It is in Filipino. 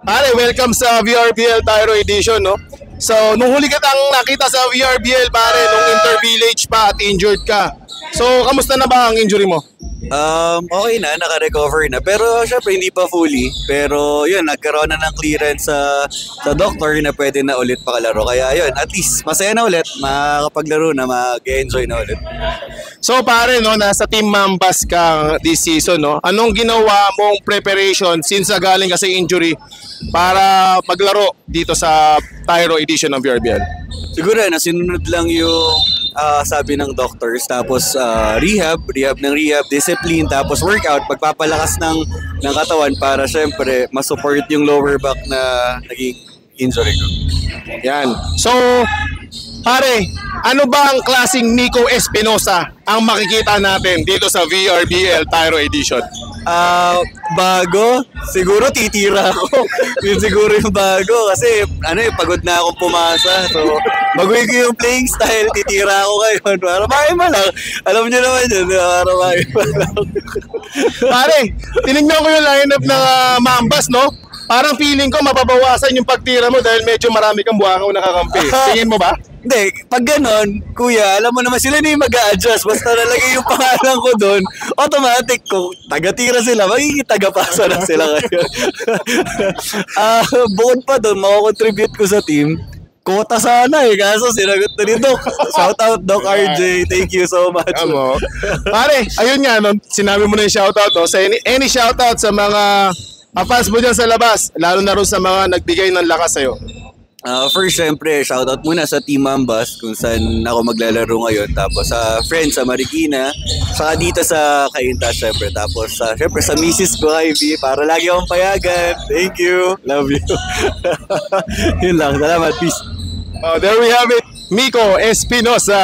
Pare, welcome sa VRBL Tyro Edition, no? So, nung huli kitang nakita sa VRBL, pare, nung Intervillage pa at injured ka. So, kamusta na ba ang injury mo? Okay na, naka-recover na. Pero syempre hindi pa fully. Pero yun, nagkaroon na ng clearance sa doctor na pwede na ulit pakalaro. Kaya yun, at least masaya na ulit, makakapaglaro na, mag-enjoy na ulit. So, pare, no, nasa Team Mambas ka this season, no? Anong ginawa mong preparation since galing ka sa injury para maglaro dito sa Tyro Edition ng VRBL? Siguro nasinunod lang yung sabi ng doctors, tapos rehab, discipline, tapos workout, pagpapalakas ng katawan para syempre masupport yung lower back na naging injury ko. Yan. So, pare, ano ba ang klaseng Nico Espinosa ang makikita natin dito sa VRBL Tyro Edition? Bago, siguro titira ako. Yun siguro yung bago kasi pagod na akong pumasa. So, baguhin ko yung playing style, titira ako ngayon. Para maima lang. Alam niyo naman yun, para maima lang. Pare, tinignan ko yung lineup ng Mambas, no? Parang feeling ko mababawasan yung pagtira mo dahil medyo marami kang buwangaw nakakampi. Tingin mo ba? Hindi, pag ganon, kuya, alam mo naman sila na yung mag-a-adjust. Basta nalagay yung pangalan ko doon, automatic kung taga-tira sila, magiging taga-pasa na sila ngayon. Bukod pa doon, makakontribute ko sa team. Kota sana kaso sinagot na ni Doc. Shout out Doc RJ, thank you so much. Amo. Pare, ayun nga, no, sinabi mo na yung shoutout. So, any shoutout sa mga fans mo dyan sa labas, lalo na rin sa mga nagbigay ng lakas sa'yo? First, syempre, shoutout muna sa Team Mambas kung saan ako maglalaro ngayon. Tapos sa friends sa Marikina, saka dito sa Cainta, syempre. Tapos syempre sa misis ko, Ivy, para lagi akong payagan. Thank you. Love you. Yun lang. Salamat. Peace. There we have it. Nico Espinosa.